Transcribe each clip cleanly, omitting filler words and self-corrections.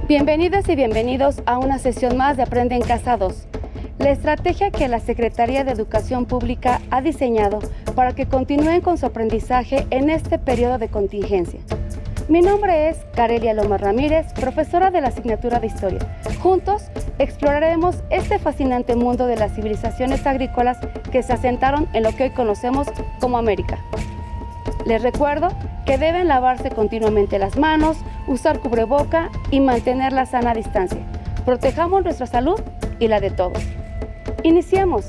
Bienvenidas y bienvenidos a una sesión más de Aprende en Casa 2, la estrategia que la Secretaría de Educación Pública ha diseñado para que continúen con su aprendizaje en este periodo de contingencia. Mi nombre es Carelia Loma Ramírez, profesora de la asignatura de Historia. Juntos exploraremos este fascinante mundo de las civilizaciones agrícolas que se asentaron en lo que hoy conocemos como América. Les recuerdo que deben lavarse continuamente las manos, usar cubreboca y mantener la sana distancia. Protejamos nuestra salud y la de todos. Iniciemos.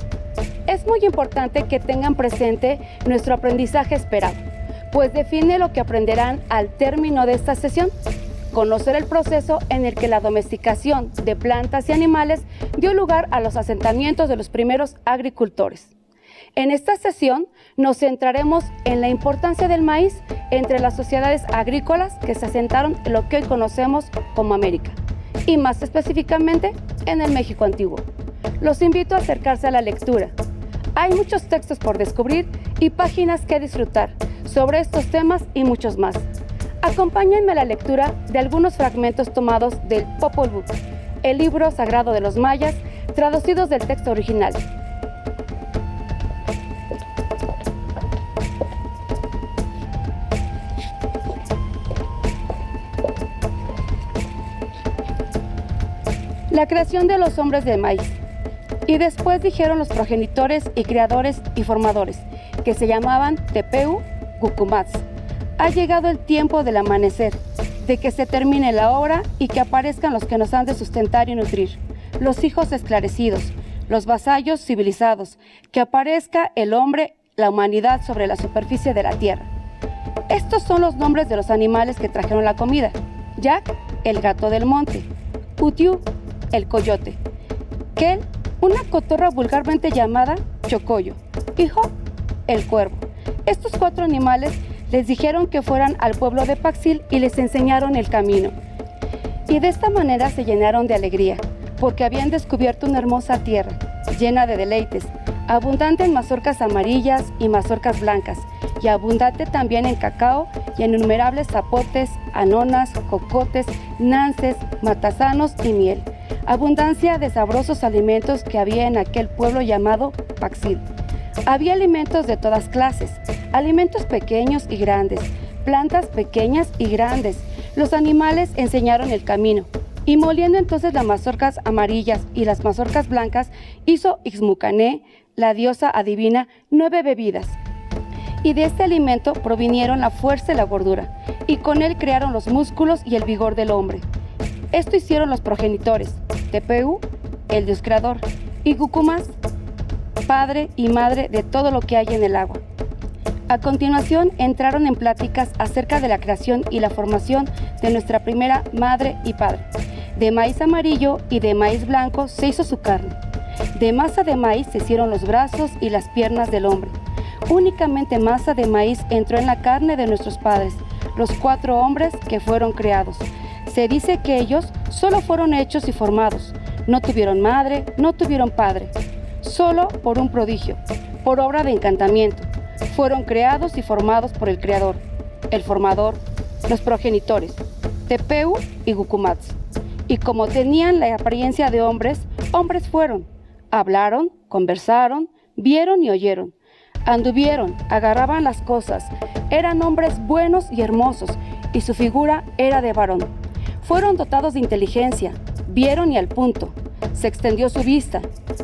Es muy importante que tengan presente nuestro aprendizaje esperado, pues define lo que aprenderán al término de esta sesión. Conocer el proceso en el que la domesticación de plantas y animales dio lugar a los asentamientos de los primeros agricultores. En esta sesión nos centraremos en la importancia del maíz entre las sociedades agrícolas que se asentaron en lo que hoy conocemos como América, y más específicamente en el México antiguo. Los invito a acercarse a la lectura. Hay muchos textos por descubrir y páginas que disfrutar sobre estos temas y muchos más. Acompáñenme a la lectura de algunos fragmentos tomados del Popol Vuh, el libro sagrado de los mayas, traducidos del texto original. La creación de los hombres de maíz. Y después dijeron los progenitores y creadores y formadores, que se llamaban Tepeu Gucumatz: ha llegado el tiempo del amanecer, de que se termine la obra y que aparezcan los que nos han de sustentar y nutrir, los hijos esclarecidos, los vasallos civilizados, que aparezca el hombre, la humanidad sobre la superficie de la tierra. Estos son los nombres de los animales que trajeron la comida: Yak, el gato del monte; Utiú, el coyote; Kel, una cotorra vulgarmente llamada chocoyo; y Jo, el cuervo. Estos 4 animales les dijeron que fueran al pueblo de Paxil y les enseñaron el camino. Y de esta manera se llenaron de alegría, porque habían descubierto una hermosa tierra, llena de deleites, abundante en mazorcas amarillas y mazorcas blancas, y abundante también en cacao y en innumerables zapotes, anonas, cocotes, nances, matasanos y miel. Abundancia de sabrosos alimentos que había en aquel pueblo llamado Paxil. Había alimentos de todas clases, alimentos pequeños y grandes, plantas pequeñas y grandes. Los animales enseñaron el camino, y moliendo entonces las mazorcas amarillas y las mazorcas blancas, hizo Ixmucané, la diosa adivina, 9 bebidas. Y de este alimento provinieron la fuerza y la gordura, y con él crearon los músculos y el vigor del hombre. Esto hicieron los progenitores: Tepeu, el dios creador, y Gucumatz, padre y madre de todo lo que hay en el agua. A continuación entraron en pláticas acerca de la creación y la formación de nuestra primera madre y padre. De maíz amarillo y de maíz blanco se hizo su carne. De masa de maíz se hicieron los brazos y las piernas del hombre. Únicamente masa de maíz entró en la carne de nuestros padres, los 4 hombres que fueron creados. Se dice que ellos solo fueron hechos y formados. No tuvieron madre, no tuvieron padre. Solo por un prodigio, por obra de encantamiento, fueron creados y formados por el Creador, el Formador, los progenitores, Tepeu y Gucumatz. Y como tenían la apariencia de hombres, hombres fueron. Hablaron, conversaron, vieron y oyeron. Anduvieron, agarraban las cosas. Eran hombres buenos y hermosos, y su figura era de varón. Fueron dotados de inteligencia, vieron y al punto. Se extendió su vista.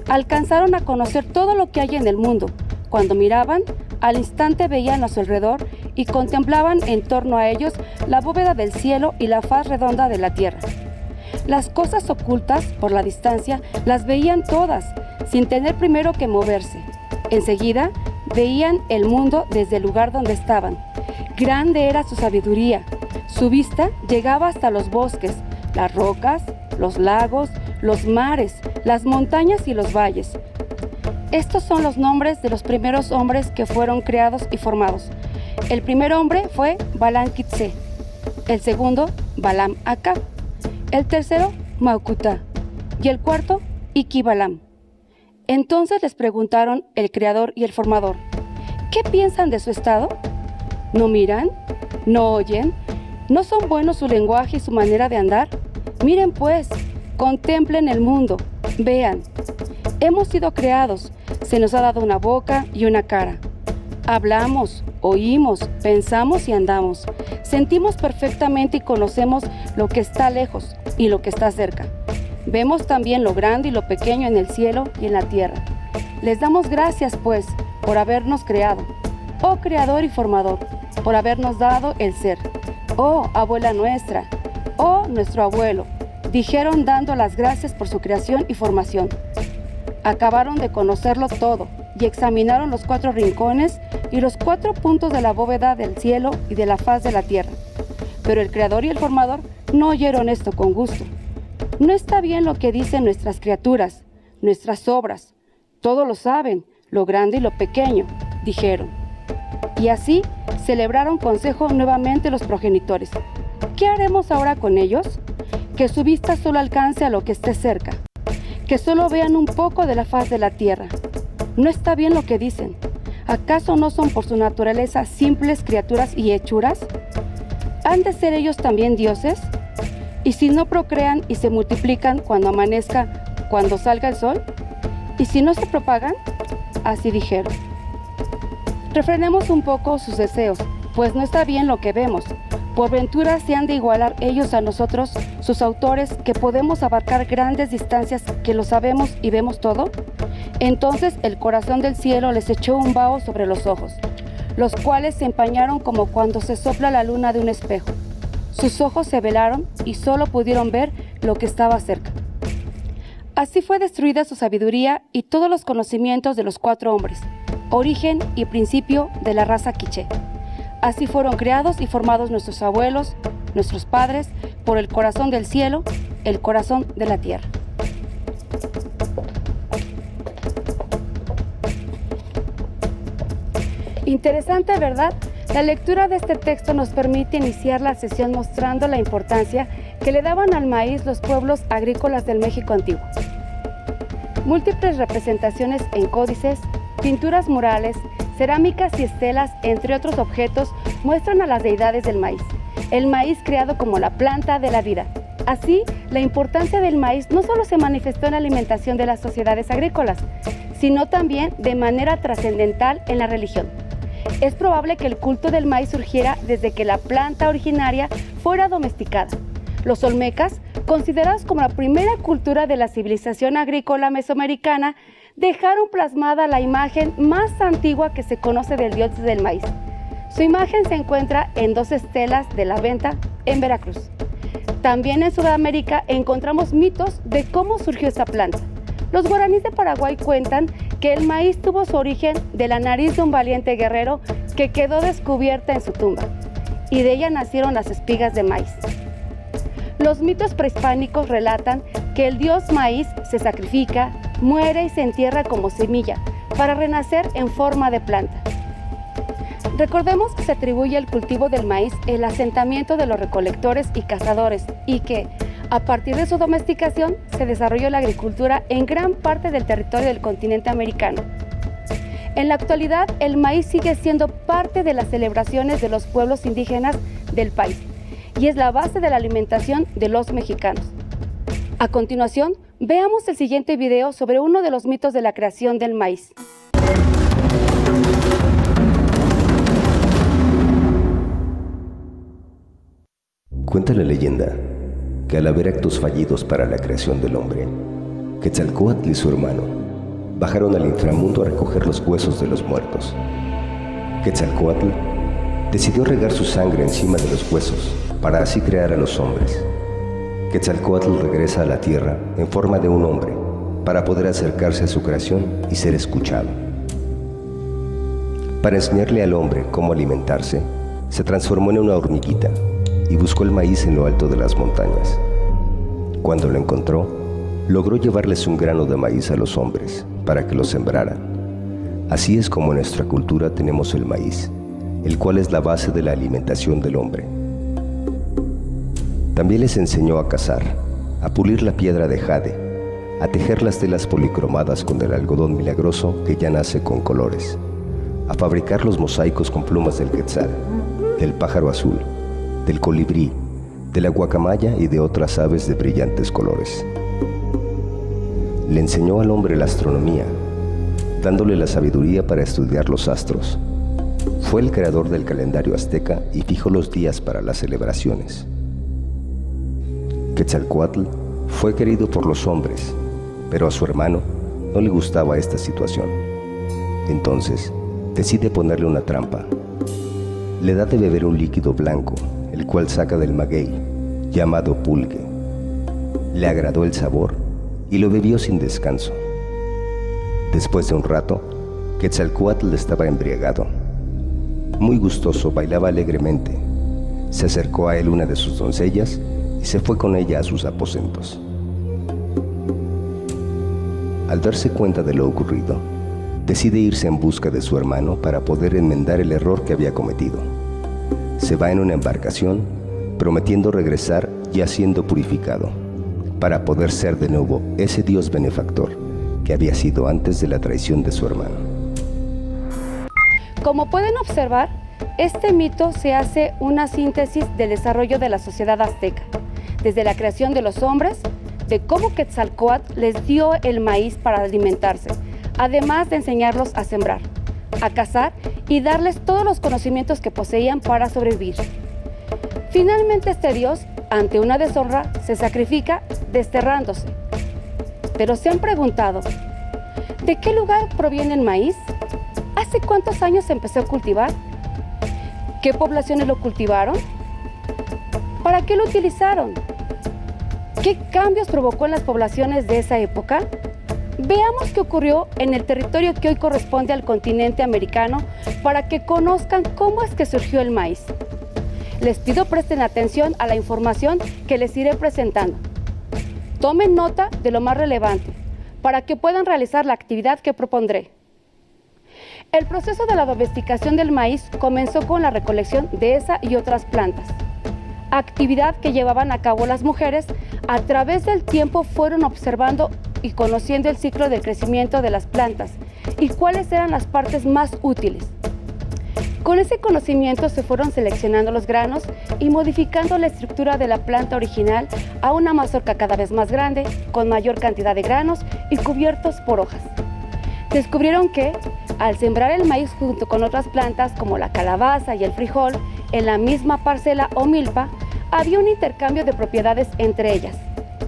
Alcanzaron a conocer todo lo que hay en el mundo. Cuando miraban, al instante veían a su alrededor y contemplaban en torno a ellos la bóveda del cielo y la faz redonda de la tierra. Las cosas ocultas por la distancia las veían todas, sin tener primero que moverse. Enseguida veían el mundo desde el lugar donde estaban. Grande era su sabiduría. Su vista llegaba hasta los bosques, las rocas, los lagos, los mares, las montañas y los valles. Estos son los nombres de los primeros hombres que fueron creados y formados. El primer hombre fue Balam Quitze, el segundo Balam Acab, el tercero Maucutá y el cuarto Iqui-Balam. Entonces les preguntaron el creador y el formador: ¿qué piensan de su estado? ¿No miran? ¿No oyen? ¿No son buenos su lenguaje y su manera de andar? Miren pues, contemplen el mundo, vean. Hemos sido creados, se nos ha dado una boca y una cara. Hablamos, oímos, pensamos y andamos. Sentimos perfectamente y conocemos lo que está lejos y lo que está cerca. Vemos también lo grande y lo pequeño en el cielo y en la tierra. Les damos gracias, pues, por habernos creado. Oh Creador y Formador, por habernos dado el ser. Oh abuela nuestra, oh nuestro abuelo, dijeron dando las gracias por su creación y formación. Acabaron de conocerlo todo y examinaron los 4 rincones y los 4 puntos de la bóveda del cielo y de la faz de la tierra. Pero el Creador y el Formador no oyeron esto con gusto. No está bien lo que dicen nuestras criaturas, nuestras obras. Todos lo saben, lo grande y lo pequeño, dijeron. Y así celebraron consejo nuevamente los progenitores. ¿Qué haremos ahora con ellos? Que su vista solo alcance a lo que esté cerca. Que solo vean un poco de la faz de la tierra. No está bien lo que dicen. ¿Acaso no son por su naturaleza simples criaturas y hechuras? ¿Han de ser ellos también dioses? ¿Y si no procrean y se multiplican cuando amanezca, cuando salga el sol? ¿Y si no se propagan? Así dijeron. Refrenemos un poco sus deseos, pues no está bien lo que vemos. Por ventura se han de igualar ellos a nosotros, sus autores, que podemos abarcar grandes distancias, que lo sabemos y vemos todo. Entonces el corazón del cielo les echó un vaho sobre los ojos, los cuales se empañaron como cuando se sopla la luna de un espejo. Sus ojos se velaron y solo pudieron ver lo que estaba cerca. Así fue destruida su sabiduría y todos los conocimientos de los 4 hombres, origen y principio de la raza quiché. Así fueron creados y formados nuestros abuelos, nuestros padres, por el corazón del cielo, el corazón de la tierra. Interesante, ¿verdad? La lectura de este texto nos permite iniciar la sesión mostrando la importancia que le daban al maíz los pueblos agrícolas del México antiguo. Múltiples representaciones en códices, pinturas murales, cerámicas y estelas, entre otros objetos, muestran a las deidades del maíz, el maíz creado como la planta de la vida. Así, la importancia del maíz no solo se manifestó en la alimentación de las sociedades agrícolas, sino también de manera trascendental en la religión. Es probable que el culto del maíz surgiera desde que la planta originaria fuera domesticada. Los olmecas, considerados como la primera cultura de la civilización agrícola mesoamericana, dejaron plasmada la imagen más antigua que se conoce del dios del maíz. Su imagen se encuentra en 2 estelas de la Venta, en Veracruz. También en Sudamérica encontramos mitos de cómo surgió esta planta. Los guaraníes de Paraguay cuentan que el maíz tuvo su origen de la nariz de un valiente guerrero que quedó descubierta en su tumba, y de ella nacieron las espigas de maíz. Los mitos prehispánicos relatan que el dios maíz se sacrifica, muere y se entierra como semilla para renacer en forma de planta. Recordemos que se atribuye al cultivo del maíz el asentamiento de los recolectores y cazadores y que, a partir de su domesticación, se desarrolló la agricultura en gran parte del territorio del continente americano. En la actualidad, el maíz sigue siendo parte de las celebraciones de los pueblos indígenas del país y es la base de la alimentación de los mexicanos. A continuación, veamos el siguiente video sobre uno de los mitos de la creación del maíz. Cuenta la leyenda que al haber actos fallidos para la creación del hombre, Quetzalcóatl y su hermano bajaron al inframundo a recoger los huesos de los muertos. Quetzalcóatl decidió regar su sangre encima de los huesos para así crear a los hombres. Quetzalcóatl regresa a la tierra en forma de un hombre para poder acercarse a su creación y ser escuchado. Para enseñarle al hombre cómo alimentarse, se transformó en una hormiguita y buscó el maíz en lo alto de las montañas. Cuando lo encontró, logró llevarles un grano de maíz a los hombres para que lo sembraran. Así es como en nuestra cultura tenemos el maíz, el cual es la base de la alimentación del hombre. También les enseñó a cazar, a pulir la piedra de jade, a tejer las telas policromadas con el algodón milagroso que ya nace con colores, a fabricar los mosaicos con plumas del quetzal, del pájaro azul, del colibrí, de la guacamaya y de otras aves de brillantes colores. Le enseñó al hombre la astronomía, dándole la sabiduría para estudiar los astros. Fue el creador del calendario azteca y fijó los días para las celebraciones. Quetzalcóatl fue querido por los hombres, pero a su hermano no le gustaba esta situación. Entonces, decide ponerle una trampa. Le da de beber un líquido blanco, el cual saca del maguey, llamado pulque. Le agradó el sabor y lo bebió sin descanso. Después de un rato, Quetzalcóatl estaba embriagado. Muy gustoso, bailaba alegremente. Se acercó a él una de sus doncellas y se fue con ella a sus aposentos. Al darse cuenta de lo ocurrido, decide irse en busca de su hermano para poder enmendar el error que había cometido. Se va en una embarcación, prometiendo regresar ya siendo purificado, para poder ser de nuevo ese Dios benefactor que había sido antes de la traición de su hermano. Como pueden observar, este mito se hace una síntesis del desarrollo de la sociedad azteca, desde la creación de los hombres, de cómo Quetzalcóatl les dio el maíz para alimentarse, además de enseñarlos a sembrar, a cazar y darles todos los conocimientos que poseían para sobrevivir. Finalmente este dios, ante una deshonra, se sacrifica desterrándose. Pero ¿se han preguntado de qué lugar proviene el maíz? ¿Hace cuántos años se empezó a cultivar? ¿Qué poblaciones lo cultivaron? ¿Para qué lo utilizaron? ¿Qué cambios provocó en las poblaciones de esa época? Veamos qué ocurrió en el territorio que hoy corresponde al continente americano para que conozcan cómo es que surgió el maíz. Les pido presten atención a la información que les iré presentando. Tomen nota de lo más relevante para que puedan realizar la actividad que propondré. El proceso de la domesticación del maíz comenzó con la recolección de esa y otras plantas. Actividad que llevaban a cabo las mujeres, a través del tiempo fueron observando y conociendo el ciclo de crecimiento de las plantas y cuáles eran las partes más útiles. Con ese conocimiento se fueron seleccionando los granos y modificando la estructura de la planta original a una mazorca cada vez más grande, con mayor cantidad de granos y cubiertos por hojas. Descubrieron que, al sembrar el maíz junto con otras plantas como la calabaza y el frijol en la misma parcela o milpa, había un intercambio de propiedades entre ellas,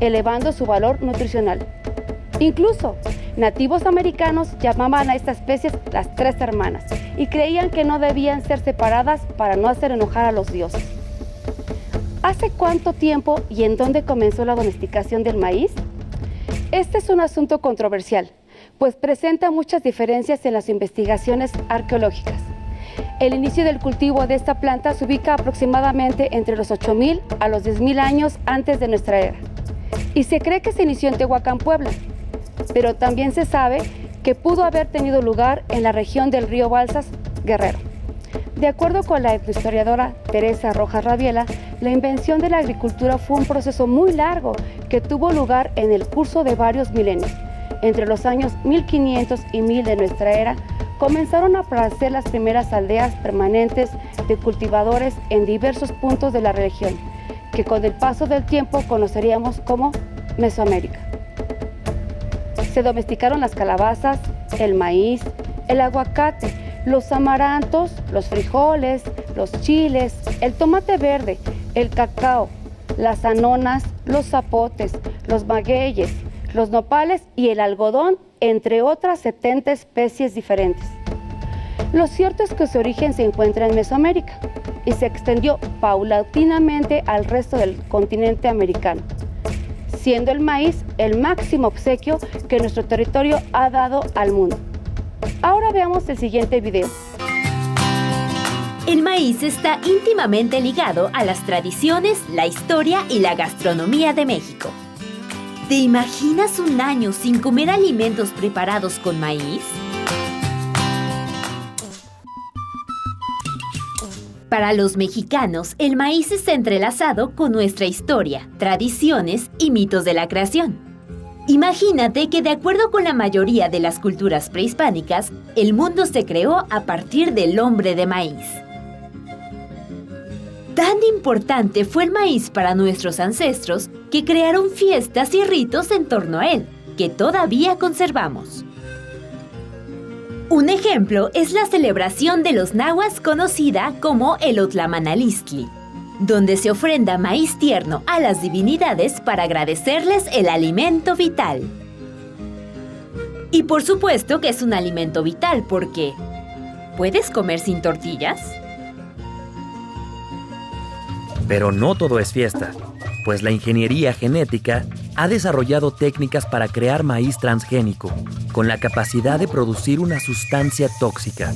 elevando su valor nutricional. Incluso, nativos americanos llamaban a esta especie las tres hermanas y creían que no debían ser separadas para no hacer enojar a los dioses. ¿Hace cuánto tiempo y en dónde comenzó la domesticación del maíz? Este es un asunto controversial, pues presenta muchas diferencias en las investigaciones arqueológicas. El inicio del cultivo de esta planta se ubica aproximadamente entre los 8.000 a los 10.000 años antes de nuestra era, y se cree que se inició en Tehuacán, Puebla, pero también se sabe que pudo haber tenido lugar en la región del río Balsas, Guerrero. De acuerdo con la etnohistoriadora Teresa Rojas Rabiela, la invención de la agricultura fue un proceso muy largo que tuvo lugar en el curso de varios milenios. Entre los años 1500 y 1000 de nuestra era, comenzaron a aparecer las primeras aldeas permanentes de cultivadores en diversos puntos de la región, que con el paso del tiempo conoceríamos como Mesoamérica. Se domesticaron las calabazas, el maíz, el aguacate, los amarantos, los frijoles, los chiles, el tomate verde, el cacao, las anonas, los zapotes, los magueyes, los nopales y el algodón, entre otras 70 especies diferentes. Lo cierto es que su origen se encuentra en Mesoamérica y se extendió paulatinamente al resto del continente americano, siendo el maíz el máximo obsequio que nuestro territorio ha dado al mundo. Ahora veamos el siguiente video. El maíz está íntimamente ligado a las tradiciones, la historia y la gastronomía de México. ¿Te imaginas un año sin comer alimentos preparados con maíz? Para los mexicanos, el maíz está entrelazado con nuestra historia, tradiciones y mitos de la creación. Imagínate que de acuerdo con la mayoría de las culturas prehispánicas, el mundo se creó a partir del hombre de maíz. Tan importante fue el maíz para nuestros ancestros que crearon fiestas y ritos en torno a él, que todavía conservamos. Un ejemplo es la celebración de los nahuas conocida como el Otlamanalistli, donde se ofrenda maíz tierno a las divinidades para agradecerles el alimento vital. Y por supuesto que es un alimento vital porque ¿puedes comer sin tortillas? Pero no todo es fiesta, pues la ingeniería genética ha desarrollado técnicas para crear maíz transgénico, con la capacidad de producir una sustancia tóxica.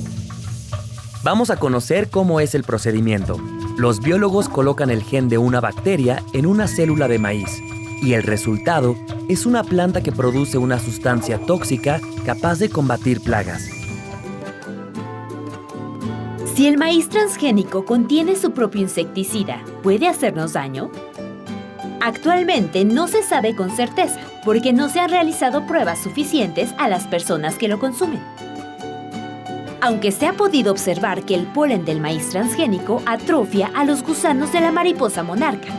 Vamos a conocer cómo es el procedimiento. Los biólogos colocan el gen de una bacteria en una célula de maíz, y el resultado es una planta que produce una sustancia tóxica capaz de combatir plagas. Si el maíz transgénico contiene su propio insecticida, ¿puede hacernos daño? Actualmente no se sabe con certeza, porque no se han realizado pruebas suficientes a las personas que lo consumen. Aunque se ha podido observar que el polen del maíz transgénico atrofia a los gusanos de la mariposa monarca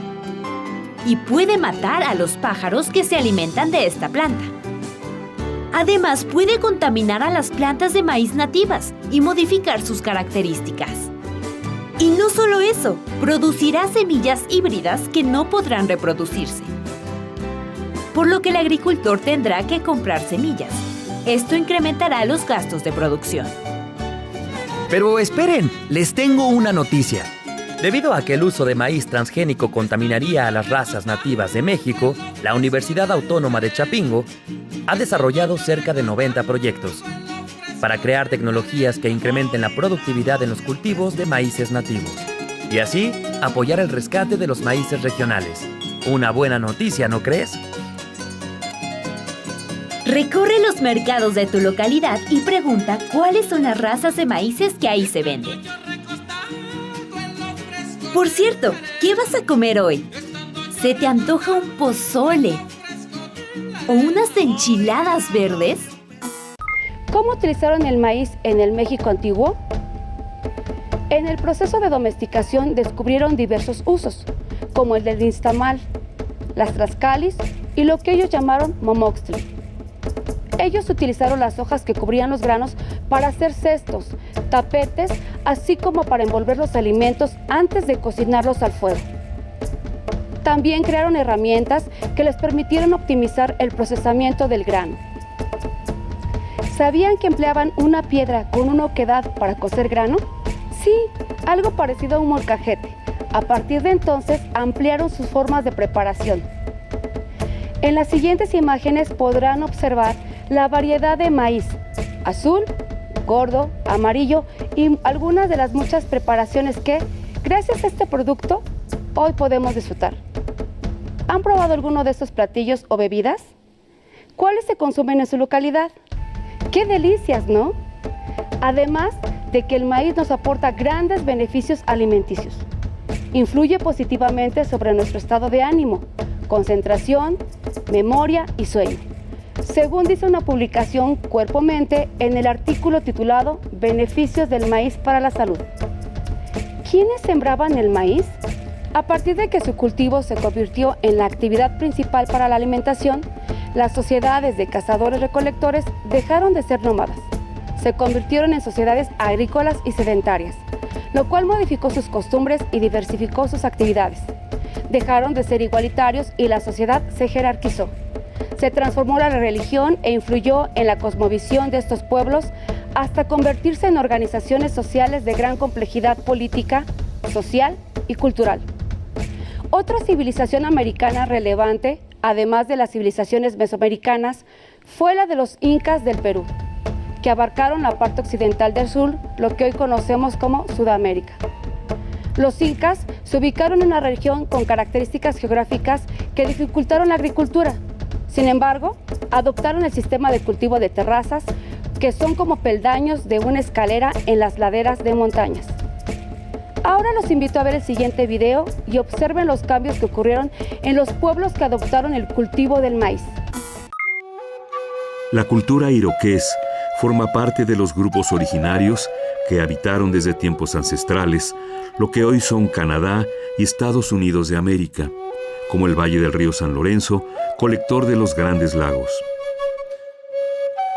y puede matar a los pájaros que se alimentan de esta planta. Además, puede contaminar a las plantas de maíz nativas y modificar sus características. Y no solo eso, producirá semillas híbridas que no podrán reproducirse. Por lo que el agricultor tendrá que comprar semillas. Esto incrementará los gastos de producción. Pero esperen, les tengo una noticia. Debido a que el uso de maíz transgénico contaminaría a las razas nativas de México, la Universidad Autónoma de Chapingo ha desarrollado cerca de 90 proyectos para crear tecnologías que incrementen la productividad en los cultivos de maíces nativos y así apoyar el rescate de los maíces regionales. Una buena noticia, ¿no crees? Recorre los mercados de tu localidad y pregunta cuáles son las razas de maíces que ahí se venden. Por cierto, ¿qué vas a comer hoy? ¿Se te antoja un pozole? ¿O unas enchiladas verdes? ¿Cómo utilizaron el maíz en el México antiguo? En el proceso de domesticación descubrieron diversos usos, como el del nixtamal, las tlaxcalis y lo que ellos llamaron momoxtli. Ellos utilizaron las hojas que cubrían los granos para hacer cestos, tapetes, así como para envolver los alimentos antes de cocinarlos al fuego. También crearon herramientas que les permitieron optimizar el procesamiento del grano. ¿Sabían que empleaban una piedra con una oquedad para cocer grano? Sí, algo parecido a un molcajete. A partir de entonces ampliaron sus formas de preparación. En las siguientes imágenes podrán observar la variedad de maíz: azul, gordo, amarillo y algunas de las muchas preparaciones que, gracias a este producto, hoy podemos disfrutar. ¿Han probado alguno de estos platillos o bebidas? ¿Cuáles se consumen en su localidad? ¡Qué delicias!, ¿no? Además de que el maíz nos aporta grandes beneficios alimenticios. Influye positivamente sobre nuestro estado de ánimo, concentración, memoria y sueño, según dice una publicación Cuerpo-Mente en el artículo titulado Beneficios del maíz para la salud. ¿Quiénes sembraban el maíz? A partir de que su cultivo se convirtió en la actividad principal para la alimentación, las sociedades de cazadores-recolectores dejaron de ser nómadas. Se convirtieron en sociedades agrícolas y sedentarias, lo cual modificó sus costumbres y diversificó sus actividades. Dejaron de ser igualitarios y la sociedad se jerarquizó. Se transformó la religión e influyó en la cosmovisión de estos pueblos hasta convertirse en organizaciones sociales de gran complejidad política, social y cultural. Otra civilización americana relevante, además de las civilizaciones mesoamericanas, fue la de los incas del Perú, que abarcaron la parte occidental del sur, lo que hoy conocemos como Sudamérica. Los incas se ubicaron en una región con características geográficas que dificultaron la agricultura. Sin embargo, adoptaron el sistema de cultivo de terrazas, que son como peldaños de una escalera en las laderas de montañas. Ahora los invito a ver el siguiente video y observen los cambios que ocurrieron en los pueblos que adoptaron el cultivo del maíz. La cultura iroqués forma parte de los grupos originarios que habitaron desde tiempos ancestrales lo que hoy son Canadá y Estados Unidos de América, como el valle del río San Lorenzo, colector de los Grandes Lagos.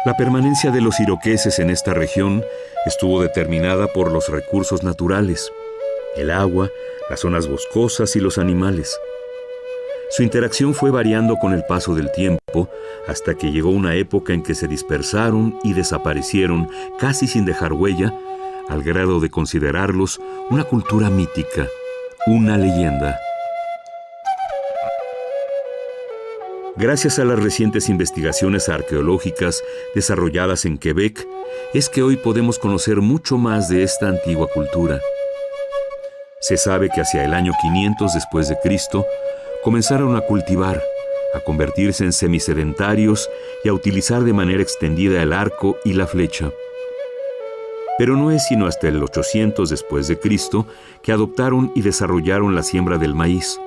La permanencia de los iroqueses en esta región estuvo determinada por los recursos naturales, el agua, las zonas boscosas y los animales. Su interacción fue variando con el paso del tiempo hasta que llegó una época en que se dispersaron y desaparecieron casi sin dejar huella, al grado de considerarlos una cultura mítica, una leyenda. Gracias a las recientes investigaciones arqueológicas desarrolladas en Quebec, es que hoy podemos conocer mucho más de esta antigua cultura. Se sabe que hacia el año 500 después de Cristo comenzaron a cultivar, a convertirse en semisedentarios y a utilizar de manera extendida el arco y la flecha. Pero no es sino hasta el 800 después de Cristo que adoptaron y desarrollaron la siembra del maíz,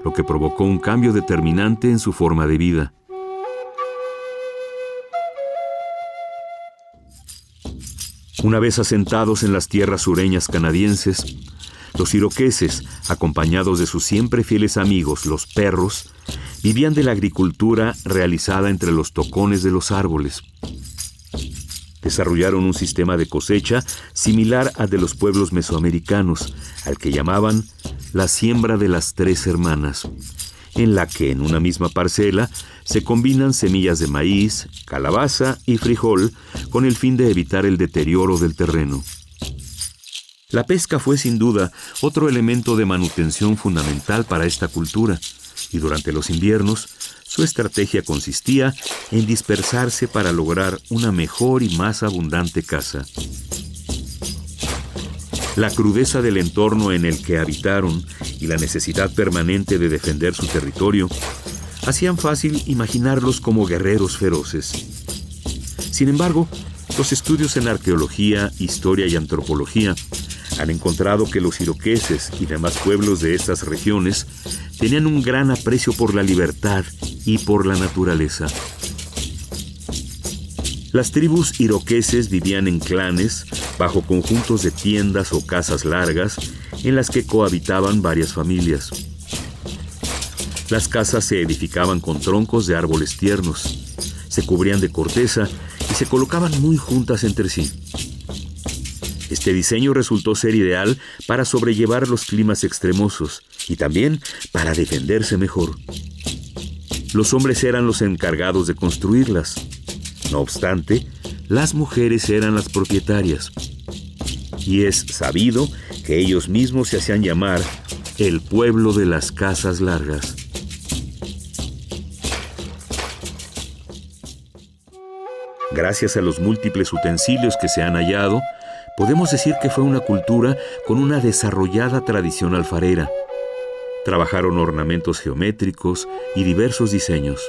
lo que provocó un cambio determinante en su forma de vida. Una vez asentados en las tierras sureñas canadienses, los iroqueses, acompañados de sus siempre fieles amigos, los perros, vivían de la agricultura realizada entre los tocones de los árboles. Desarrollaron un sistema de cosecha similar al de los pueblos mesoamericanos, al que llamaban la siembra de las 3 hermanas, en la que en una misma parcela se combinan semillas de maíz, calabaza y frijol con el fin de evitar el deterioro del terreno. La pesca fue sin duda otro elemento de manutención fundamental para esta cultura, y durante los inviernos su estrategia consistía en dispersarse para lograr una mejor y más abundante caza. La crudeza del entorno en el que habitaron y la necesidad permanente de defender su territorio hacían fácil imaginarlos como guerreros feroces. Sin embargo, los estudios en arqueología, historia y antropología han encontrado que los iroqueses y demás pueblos de estas regiones tenían un gran aprecio por la libertad y por la naturaleza. Las tribus iroqueses vivían en clanes, bajo conjuntos de tiendas o casas largas, en las que cohabitaban varias familias. Las casas se edificaban con troncos de árboles tiernos, se cubrían de corteza y se colocaban muy juntas entre sí. Este diseño resultó ser ideal para sobrellevar los climas extremosos y también para defenderse mejor. Los hombres eran los encargados de construirlas. No obstante, las mujeres eran las propietarias. Y es sabido que ellos mismos se hacían llamar el pueblo de las casas largas. Gracias a los múltiples utensilios que se han hallado, podemos decir que fue una cultura con una desarrollada tradición alfarera. Trabajaron ornamentos geométricos y diversos diseños.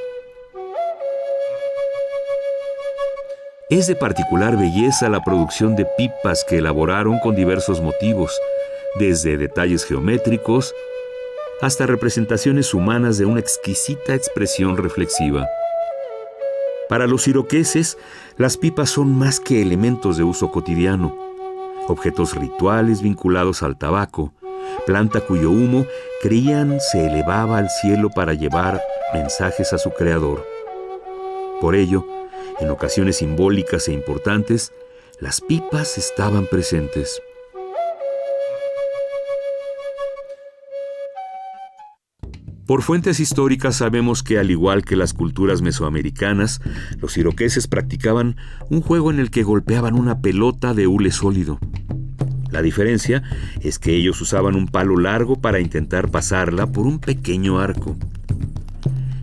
Es de particular belleza la producción de pipas que elaboraron con diversos motivos, desde detalles geométricos hasta representaciones humanas de una exquisita expresión reflexiva. Para los iroqueses, las pipas son más que elementos de uso cotidiano, objetos rituales vinculados al tabaco, planta cuyo humo creían se elevaba al cielo para llevar mensajes a su creador. Por ello, en ocasiones simbólicas e importantes, las pipas estaban presentes. Por fuentes históricas sabemos que, al igual que las culturas mesoamericanas, los iroqueses practicaban un juego en el que golpeaban una pelota de hule sólido. La diferencia es que ellos usaban un palo largo para intentar pasarla por un pequeño arco.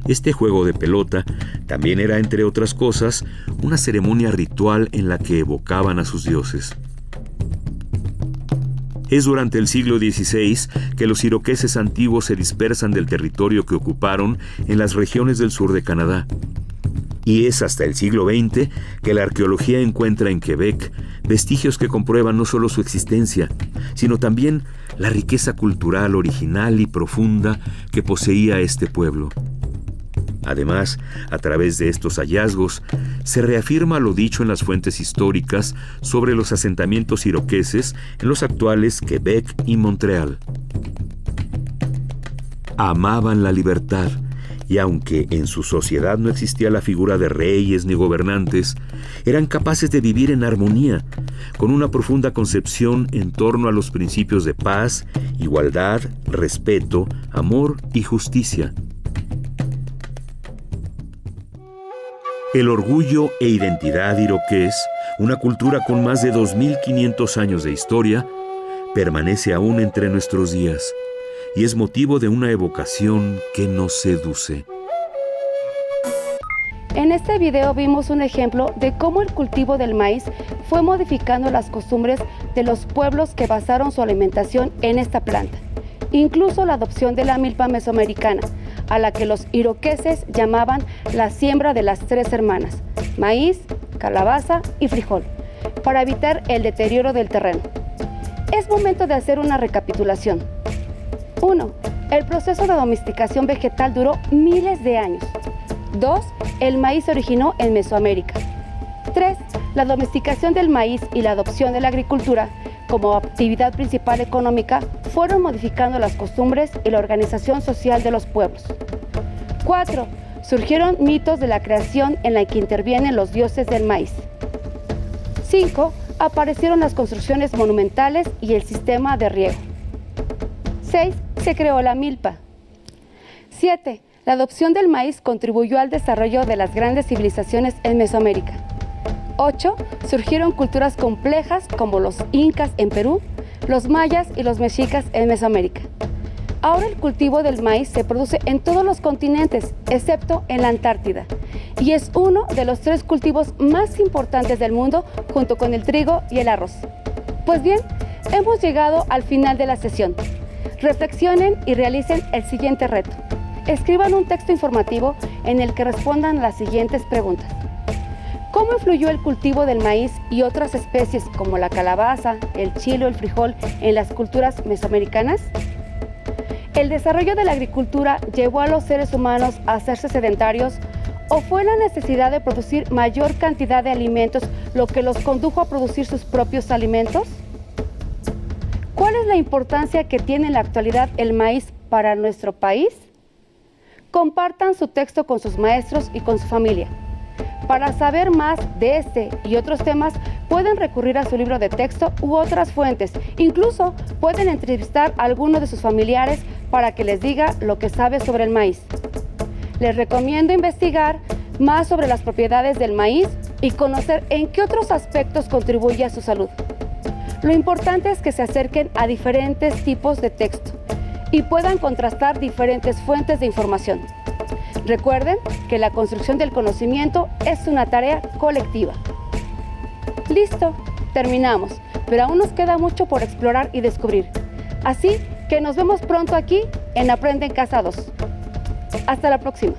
Este juego de pelota también era, entre otras cosas, una ceremonia ritual en la que evocaban a sus dioses. Es durante el siglo XVI que los iroqueses antiguos se dispersan del territorio que ocuparon en las regiones del sur de Canadá. Y es hasta el siglo XX que la arqueología encuentra en Quebec vestigios que comprueban no solo su existencia, sino también la riqueza cultural original y profunda que poseía este pueblo. Además, a través de estos hallazgos, se reafirma lo dicho en las fuentes históricas sobre los asentamientos iroqueses en los actuales Quebec y Montreal. Amaban la libertad, y aunque en su sociedad no existía la figura de reyes ni gobernantes, eran capaces de vivir en armonía, con una profunda concepción en torno a los principios de paz, igualdad, respeto, amor y justicia. El orgullo e identidad iroqués, una cultura con más de 2.500 años de historia, permanece aún entre nuestros días y es motivo de una evocación que nos seduce. En este video vimos un ejemplo de cómo el cultivo del maíz fue modificando las costumbres de los pueblos que basaron su alimentación en esta planta. Incluso la adopción de la milpa mesoamericana, a la que los iroqueses llamaban la siembra de las 3 hermanas, maíz, calabaza y frijol, para evitar el deterioro del terreno. Es momento de hacer una recapitulación. 1. El proceso de domesticación vegetal duró miles de años. 2. El maíz se originó en Mesoamérica. 3. La domesticación del maíz y la adopción de la agricultura como actividad principal económica fueron modificando las costumbres y la organización social de los pueblos. 4. Surgieron mitos de la creación en la que intervienen los dioses del maíz. 5. Aparecieron las construcciones monumentales y el sistema de riego. 6. Se creó la milpa. 7. La adopción del maíz contribuyó al desarrollo de las grandes civilizaciones en Mesoamérica. 8. Surgieron culturas complejas como los incas en Perú, los mayas y los mexicas en Mesoamérica. Ahora el cultivo del maíz se produce en todos los continentes, excepto en la Antártida, y es uno de los 3 cultivos más importantes del mundo, junto con el trigo y el arroz. Pues bien, hemos llegado al final de la sesión. Reflexionen y realicen el siguiente reto. Escriban un texto informativo en el que respondan las siguientes preguntas. ¿Cómo influyó el cultivo del maíz y otras especies como la calabaza, el chile o el frijol en las culturas mesoamericanas? ¿El desarrollo de la agricultura llevó a los seres humanos a hacerse sedentarios o fue la necesidad de producir mayor cantidad de alimentos lo que los condujo a producir sus propios alimentos? ¿Cuál es la importancia que tiene en la actualidad el maíz para nuestro país? Compartan su texto con sus maestros y con su familia. Para saber más de este y otros temas, pueden recurrir a su libro de texto u otras fuentes. Incluso pueden entrevistar a alguno de sus familiares para que les diga lo que sabe sobre el maíz. Les recomiendo investigar más sobre las propiedades del maíz y conocer en qué otros aspectos contribuye a su salud. Lo importante es que se acerquen a diferentes tipos de texto y puedan contrastar diferentes fuentes de información. Recuerden que la construcción del conocimiento es una tarea colectiva. Listo, terminamos, pero aún nos queda mucho por explorar y descubrir. Así que nos vemos pronto aquí en Aprende en Casa 2. Hasta la próxima.